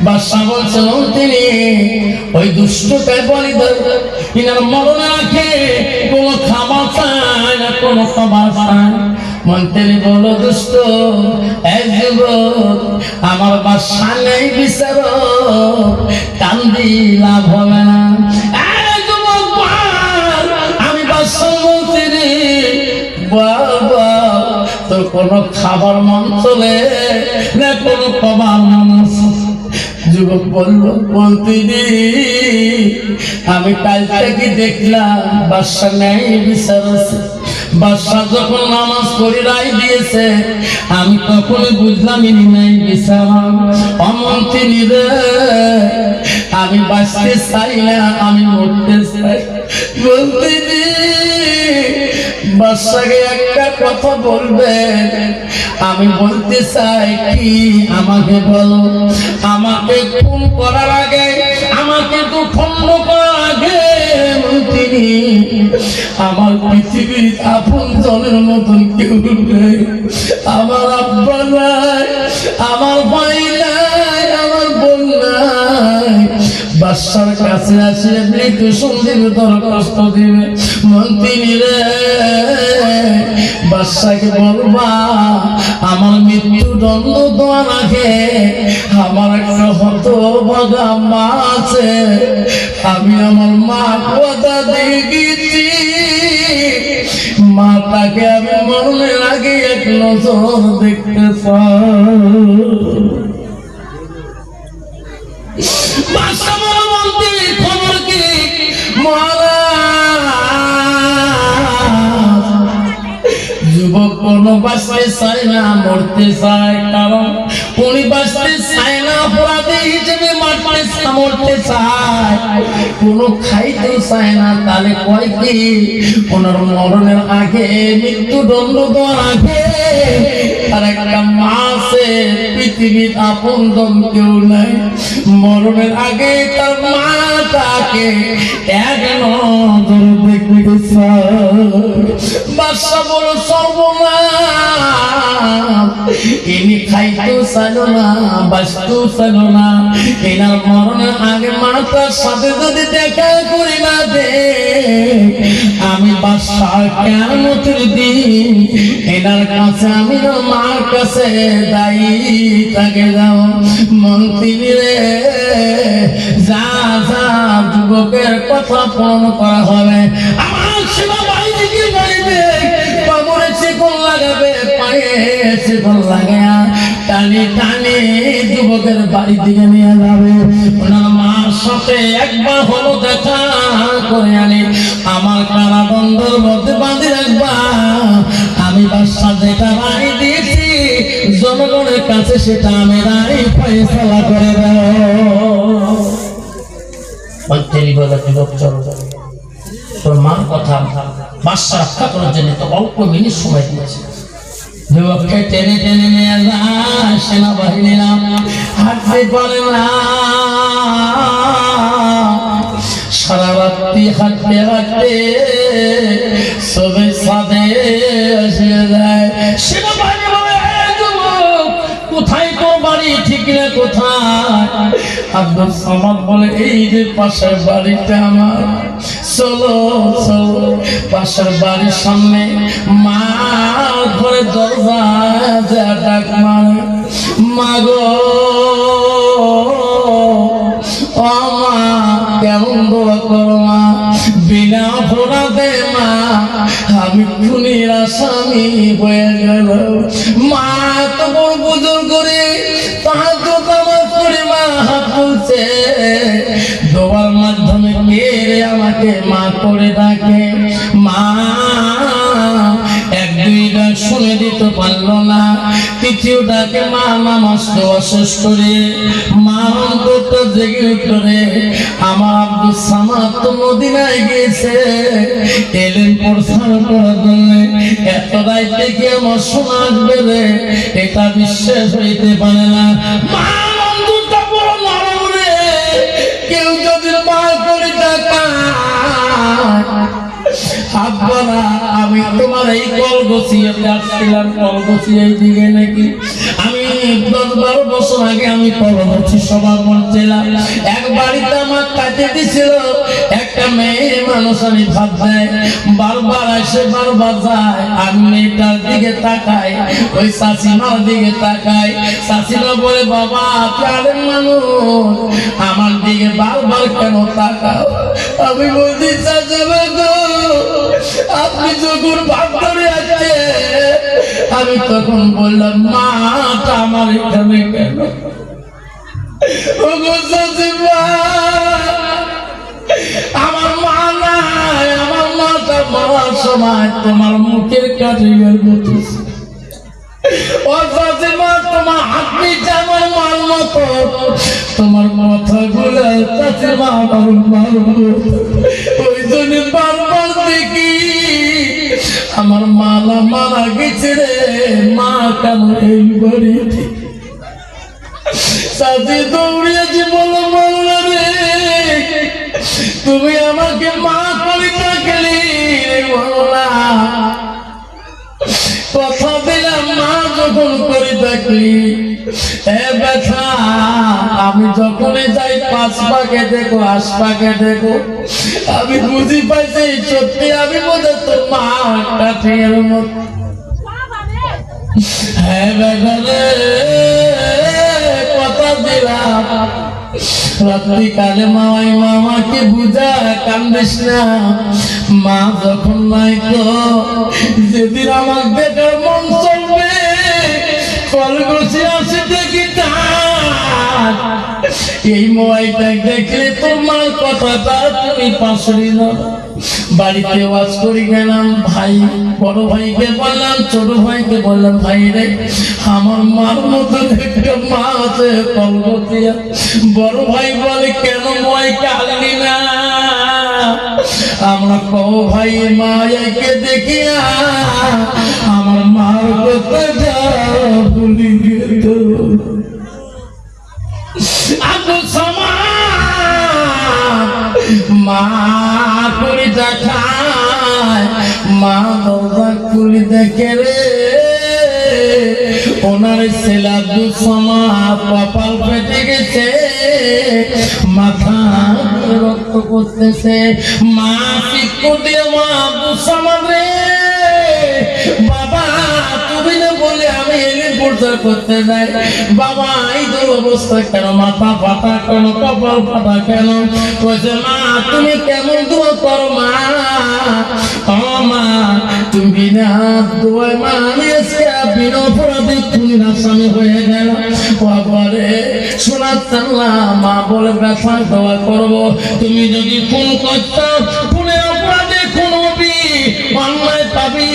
বাদশা বলছেন তিনি ওই দুষ্টকে বলি ইনার মরণে রাখে কোনো খাবার চায় না, কোনো খাবার চায়। মন্ত্রী বলল দুষ্ট এক যুবক আমার বাদশা নেই বিচার কান্দি লাভ হবে না। আমি বাদশা মন্ত্রী বাবা তোর কোনো খাবার মন চলে না, কোনো খাবার মন। যুবক বলল মন্ত্রী আমি কাল থেকে দেখলাম বাদশা নেই বিচার আছে। বাদশা যখন নামাজ পড়ে রায় দিয়েছে আমি তখনই বুঝলাম ইনি নাই বিচার। অমন্ত্রী রে আমি বাঁচতে চাই না, আমি মরতে চাই। মন্ত্রী বাদশাকে একটা কথা বলবেন। আমি বলতে চাই কি আমাকে বলো, আমাকে খুন করার আগে, আমাকে তো খণ্ড করার আগে মন্ত্রী আমার পৃথিবীর আপন জনের মতন কেউ নেই। আমার আব্বা নাই, আমার ভাই নাই, আমার বোন নাই। বাদশার কাছে আসে মৃত্যু সন্ধির দরখাস্ত দিবে। মন্ত্রী রে বাদশাকে বলবা আমার মৃত্যুদণ্ড দেওয়ার আগে আমার একটা হতভাগা মা আছে, আমি আমার মা কথা দেখেছি, মাটাকে আমি মরণের আগে এক নজর দেখতে চাই। খবর কি যুবক কোনো বাঁচতে চায় না, মরতে চায়, কারণ উনি বাঁচতে চায় না অপরাধী হিসেবে মরতে চায়, কোনো খাইতে চায় না। তাহলে কয় কি ওনার মরণের আগে মৃত্যুদণ্ড দেওয়ার আগে আর একটা মা আছে, পৃথিবীর আপন জন কেউ নাই। মরণের আগে তার মাটাকে এক নজর দেখতে চায়। বাদশা বলো সর্বনাশ, ইনি খাইতেও চাইল না, বাঁচতেও চাইল না। এনার মরণের আগে মাতার সাথে যদি দেখা করি না দে আমি বাদশা কিয়ামতের দিন এনার কাছে আমি মার কাছে দায়ী থাকে যাও। মন্ত্রী রে যা যা যুবকের কথা পূরণ করা হবে। আমার সেবা বাড়ি থেকে যাইবে, কবরে চিকন লাগাবে, পায়ে চিকন লাগায়া টানি টানি যুবকের বাড়ি দিকে নিয়ে যাবে। ওনার মার সাথে একবার হলো দেখা করে আনি, আমার কারাদণ্ডের মধ্যে বাঁধে রাখবা। আমি বাদশা যেটা রায় দিয়েছি জনগণের কাছে সেটা আমি রায় ফয়সালা করে দেব। তোর মার কথা বাদশা রক্ষা করার জন্য তো অল্প মিনিট সময় দিয়েছে। যুবককে টেনে টেনে নিয়ে যায় সেনাবাহিনীরা, হাঁটতে পারে না, সারা রাত্রি হাঁটতে হাঁটতে সবে সাদে এসে যায়। সেনাবাহিনী বলে কোথায় তোর বাড়ি, ঠিক না কোথায়? আব্দুল সামাদ বলে এই যে পাশের বাড়িটা আমার, চলো চলো। পাশের বাড়ির সামনে মা ঘরে দরজা যা ডাক মারে, মা গো ও মা কেমন দোয়া করো মা, বিনা অপরাধে মা আমি খুনির আসামি হয়ে গেল। মা তো বড় বুজুর্গ করে তাহার আমার করে মা হাত তুলছে, দোয়ার মাধ্যমে কে রে আমাকে মা করে ডাকে। মা এক দুই ডাক শুনে দিতে পারলো না, তৃতীয় ডাকে মা নামাজ দেওয়া শেষ করে মা অন্তরটা জেগে উঠলে আমার আব্দুল সামাদ তো মদিনায় গিয়েছে এলেন প্রচার করার জন্য। এত রাইতে কি আমার শোনা আসবে রে, এটা বিশ্বাস হইতে পারে না। মা অন্তরটা বড় নরম রে, কেউ যদি মা করে ডাকা আব্বারা আমি তোমার এই কল গছিয়ে আসছিলাম, কল গছিয়ে এই দিকে নাকি আমি 10-12 বছর বছর আগে আমি পরবর্তী সভা করছিলাম, এক বাড়িতে আমার কাজে দিছিল একটা মেয়ে মানুষ, আমি ভাত দেয়, বারবার আসে বারবার যায়, আমি মেয়েটার দিকে তাকাই, ওই শাশুমার দিকে তাকাই, শাশুমা বলে বাবা প্রাণের মানুষ আমার দিকে বারবার কেন তাকাও? আমি বলছি শাশুমা গো, আপনি যখন ভাত ধরে আছে, আমি তখন বললাম মাটা আমার এখানে কেন? আমার মা নাই, আমার মাটা মারার সময় তোমার মুখের কাছে তোমার হাতনি আমার মার মতো, তোমার মাথা গুলো আমার মার, ওই জন্য বারবার দেখি আমার মালা মারা গেছে রে, মা কেন এই বাড়িতে? সাথে দৌড়িয়েছি বলো বললো রে, তুমি আমাকে মা করে থাকলি বললা, কথা দিলাম মা যখন করে থাকলি এ ব্যথা, আমি যখনই যাই পাঁচ পাকে দেখো আশপাকে দেখো, আমি বুঝি পাইছি সত্যি আমি বোধহয় তোর মা কাঠির মতো। হ্যাঁ ব্যথা রে, কথা দিলাম রাত্রি কালে মামাই মামাকে বুঝা কান্দিস না, মা যখন নাই তো যেদিন আমার বেটার মন চলবে কল বসে আসে দেখি এই মোবাইলটা দেখলে তোমার কথাটা তুমি পাশরি না। বাড়িতে ওয়াজ করি গেলাম, ভাই বড় ভাইকে বললাম, ছোট ভাইকে বললাম, ভাই রে আমার মার মতো একটা মা আছে কলকাতিয়া। বড় ভাই বলে কেন মোবাইলকে আনলি না? আমরা কও ভাই মায়াকে দেখিয়া আমার মার কথা ভুলি গেল। মা করে দেখায়, মা দরজা খুলে দেখে রে ওনার ছেলা দুসমা কপাল ফেটে গেছে, মাথা রক্ত করতেছে। মা শিক্ষা দিয়ে মা দুসমা রে বাবা তুমি না বলে আমি এনে প্রচার করতে যাই, বাবা এই তো অবস্থা কেন, মাথা ফাটা কেন, কপাল ফাটা কেন? বলছে মা তুমি কেমন দোয়া করো মা, ও মা তুমি না দোয়া মা আমি আজকে বিনা অপরাধে তুমি আসামি হয়ে গেল। বাবারে শোনাচ্ছিলাম মা বলে ব্যথা দোয়া করবো, তুমি যদি খুন করছো খুনের অপরাধে খুন হবি, অন্যায় পাবি,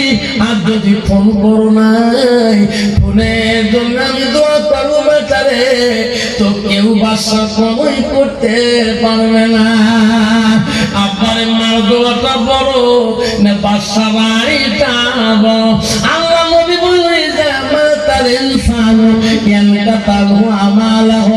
আর যদি ফোন করো নাই ফোনের জন্য আমি দোয়া করবো বেচারে, তো কেউ বাসা কমই করতে পারবে না। আপনার মার দোয়াটা বড় না বাসা বাড়িটা বড়? আল্লাহ নবী বলে যে আমার তার ইনসান ইয়ানকা তালু আমালাহ,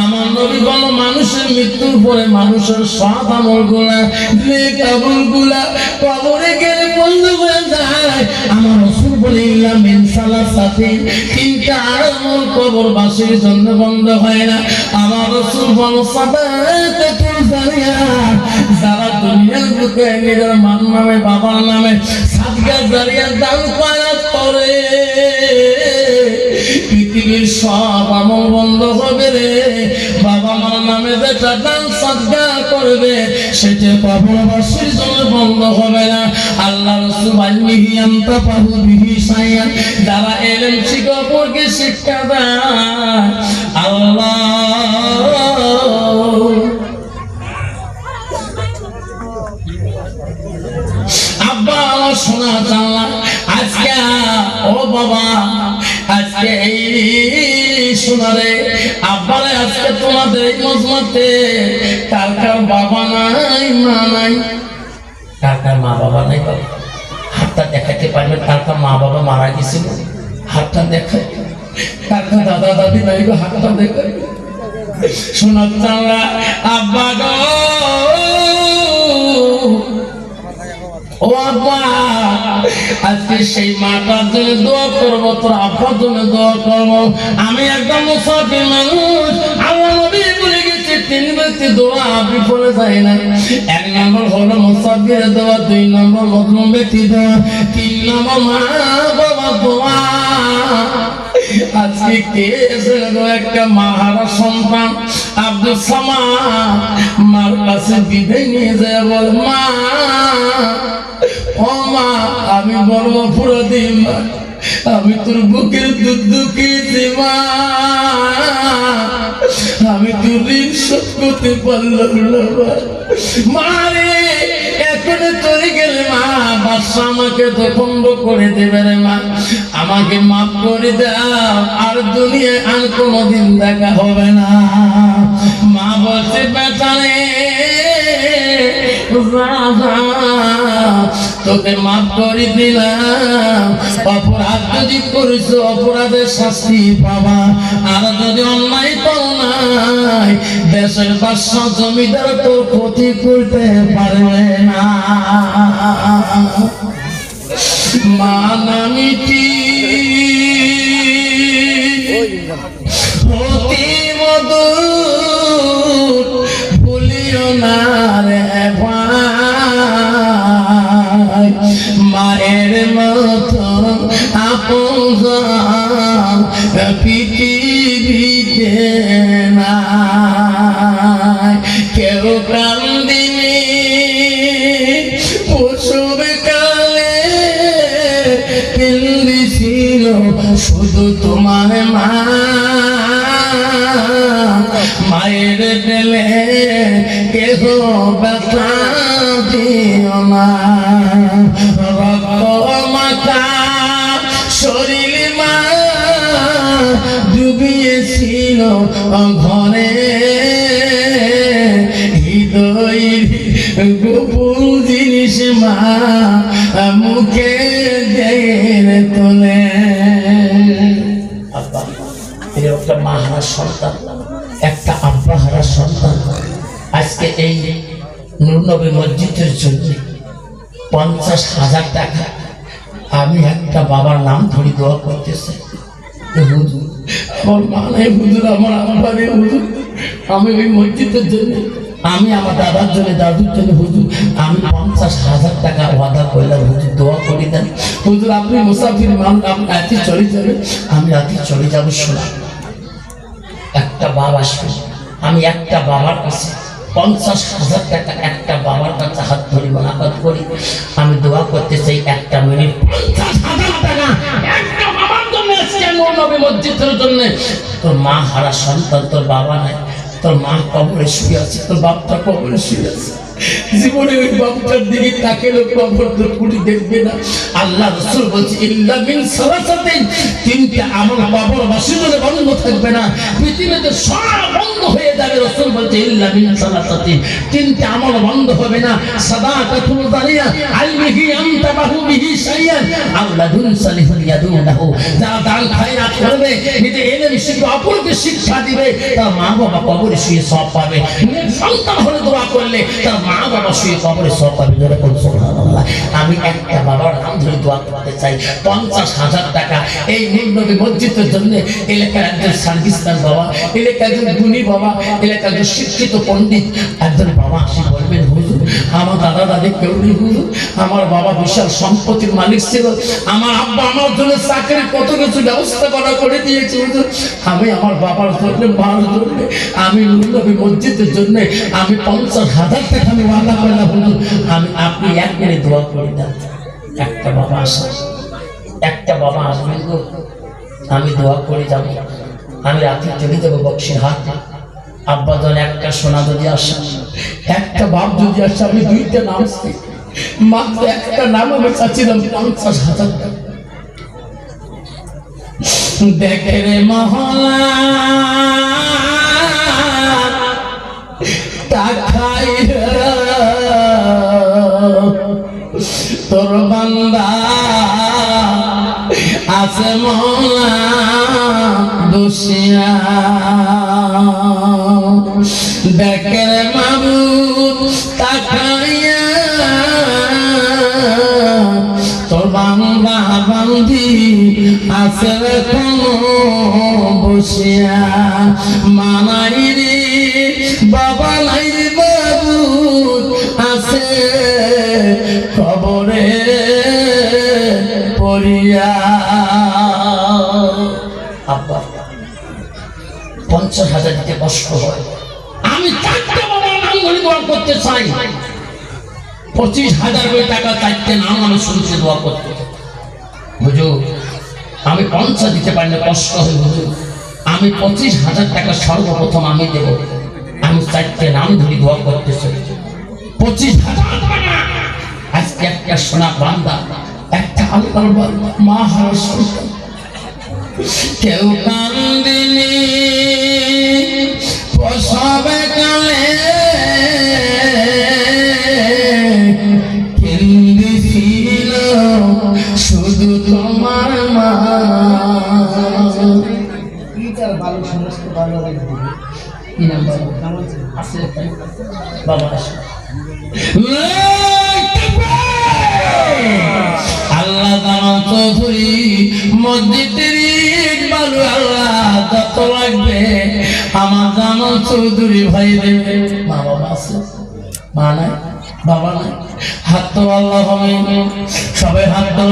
আমার নবী বলো মানুষের মৃত্যুর পরে মানুষের সব আমলগুলা নেক আমলগুলা কবরে গেলে বন্ধ হয়ে যায়। আমার রাসূল বলে ইল্লা মিন সালাসাতিন, তিনটা আমল কবরবাসীর জন্য বন্ধ হয় না। আমার রাসূল বলো সাদাকাতুল জারিয়া, যারা দুনিয়ার বুকে নিজের মার নামে বাবার নামে সাদকা জারিয়া দান করে পৃথিবীর সব আমল বন্ধ হবে রে। বাবা মার নামে যেটা দান সাদকা করবে সেটা কবরবাসীর জন্য বন্ধ হবে না। আল্লাহ রাসূল আল্লাহি আনতা পাহু বিহি সাইয়া, যারা ইলম শিখা পড়কে শিক্ষা দেয় আল্লাহ আব্বা শোনা চাল্লা আজকে ও বাবা আজকে এই শোনারে আব্বারে আজকে তোমাদের এই মজমাতে কার কার বাবা নাই মা নাই, কার কার মা বাবা নাই হাতটা দেখাতে পারবে, কার কার মা বাবা মারা গেছিল হাতটা দেখায়, কার কার দাদা দাদি নাই হাতটা দেখায়। শোনা চাল্লা আব্বা গো ও আব্বা আজকে সেই মাটার জন্য দোয়া করবো, তোর আব্বার জন্য দোয়া করবো। আমি একদম মুসাফির মানুষ, আল্লাহ নবী বলে গেছে তিন ব্যক্তি দোয়া বিফলে যায় না। এক নম্বর হলো মুসাফিরের দোয়া, দুই নম্বর মজলুম ব্যক্তি দোয়া, তিন নম্বর মা বাবা দোয়া। আজকে কে এসেছিল একটা মাহারা সন্তান আব্দুল সামাদ, মার কাছে বিদায় নিয়ে যায়, বল মা, ও মা, আমি বড় অপরাধী মা, আমি তোর বুকের দুধ দুঃখিয়েছি মা, আমি তোর ঋণ শোধ করতে পারলাম না মা রে, এখন চলে গেলে মা, বাদশা আমাকে তো বন্ধ করে দেবে রে মা, আমাকে মাফ করে দাও, আর দুনিয়ায় আর কোনোদিন দেখা হবে না। মা বলছে বেচারে তোকে মাফ করে দিলাম, অপরাধ যদি করিস অপরাধের শাস্তি পাবা, আর যদি অন্যায় করো নাই দেশের বাদশা জমিদার তোর ক্ষতি করতে পারবে না। মা নামিটি অতি মধুর ভুলিও না রে ভাই, মায়ের মতো আপন পৃথিবীতে নাই, কেউ কান্দিনি পশুর কালে, ছিল শুধু তোমার মা, মায়ের দিলে কেহ ব্যথা দিও না, রক্ত মাথা শরীর মা ডুবিয়েছিল ঘরে, হৃদয়ের গোপন জিনিস মা মুখে দিয়ে তোলে। একটা মা হারা সন্তান, একটা আব্বা হারা সন্তান। আজকে এই নূর নবী মসজিদের জন্য 50,000 টাকা আমি একটা বাবার নাম ধরে দোয়া করতেছি। হুজুর আমার মা নাই, হুজুর আমার আব্বা নেই, হুজুর আমি ওই মসজিদের জন্য, আমি আমার দাদার জন্য, দাদুর জন্য হুজুর আমি 50,000 টাকা ওয়াদা করলাম, হুজুর দোয়া করে দেন। হুজুর আপনি মুসাফির মানুষ, আপনি রাতে চলে যাবেন, আমি রাতে চলে যাবো। শোনা, একটা বাবা আসবে, আমি একটা বাবার কাছে 50,000 টাকা একটা বাবার কাছে হাত ধরি মোনাজাত করি, আমি দোয়া করতে চাই একটা মিনিট 50,000 টাকা একটা বাবার জন্য, নবী মসজিদের জন্য। তোর মা হারা সন্তান, তোর বাবা নাই, তোর মা কবরে শুয়ে আছে, তোর বাপটা কবরে শুয়ে আছে, জীবনে ওই বাপটার দিকে তাকেলো কবর তোর কুড়ি দেখবে না। আল্লাহ রাসূল বলছে ইল্লা মিন সালাসাতিন, তিনটা আমল বাবার বাসিন্দা বন্ধ থাকবে না, পৃথিবীতে সব বন্ধ হয়ে যাবে। রাসূল বলছে ইল্লা মিন সালাসাতিন, তিনটা আমল বন্ধ হবে না। সাদাকাতুল জারিয়া আলমিহি আনতাবাহু বিহি শাইয়ান আওলাদুন সালিহুন ইয়াদুনাহু, যারা দান খায়রাত করবে, নিজে ইলম শিখবে, অপরকে শিক্ষা দিবে, তার মা বাবা কবরে শুয়ে সওয়াব পাবে। সন্তান হলে দোয়া করলে তার মা বাবা শুয়ে কবরে সওয়াব পাবে। জোরে বলুন সুবহানাল্লাহ। আমি একটা বাবার নাম ধরে দোয়া করতে চাই, 50,000 টাকা এই নূর নবী মসজিদের জন্য। এলাকার একজন সার্ভিসম্যান বাবা, এলাকার একজন গুণী বাবা, এলাকার একজন শিক্ষিত পণ্ডিত একজন বাবা আসি বলবেন হুজুর আমার দাদা দাদি কেউ নেই হুজুর, আমার বাবা বিশাল সম্পত্তির মালিক ছিল, আমার আব্বা আমার জন্য চাকরির কত কিছু ব্যবস্থা করে দিয়েছে হুজুর, আমি আমার বাবার জন্য মার জন্য আমি নূর নবী মসজিদের জন্য আমি 50,000 টাকা আমি ওয়াদা করলাম হুজুর, আমি আপনি এক মিনিট দোয়া করে দেন। একটা বাবা আসে, একটা বাবা আসবেন গো, আমি দোয়া করে যাব, আমি রাতে চলে যাবো বক্সির হাট। আব্বা ধরে একটা সোনা যদি আসে, একটা বাপ যদি আসে, আমি দুইটা নাম চাই, মাত্র একটা নাম আমি চাচ্ছিলাম 50,000 টাকা। দেখে রে মহলা টাকাই তোর বান্দা আছে মহলা দোষিয়া, দেখে রে মাবুদ তাকাইয়া তোর আছে কোনো বসিয়া মানাই রে বাবা নাই রে বাবু আছে কবরে পড়িয়া। আব্বা 50,000 দিতে কষ্ট হয়, আমি চারটে বাবার নাম ধরে দোয়া করতে চাই। 25,000 করে টাকা চারটে নাম আমি শুনছি দোয়া করতে। হুজুর আমি 50 দিতে পারলে কষ্ট হয় হুজুর, আমি 25,000 টাকা সর্বপ্রথম আমি দেব, আমি চারটে নাম ধরে দোয়া করতে চাই। 25,000 টাকা আজকে একটা সোনা বান্দা, একটা আল্লাহর বান্দা মা হারা সন্তান, কেউ কান্দিনি প্রসবে কালে কেন্দিছিল শুধু তোমার মা। বাবা আল্লাহ জামান চৌধুরী মসজিদের ইট বালু আল্লাহ যত লাগবে আমার জামান চৌধুরী ভাই দেবে। মা বাবা আছে, মা নাই বাবা নাই, হাত তো আল্লাহ হবে, সবাই হাত তো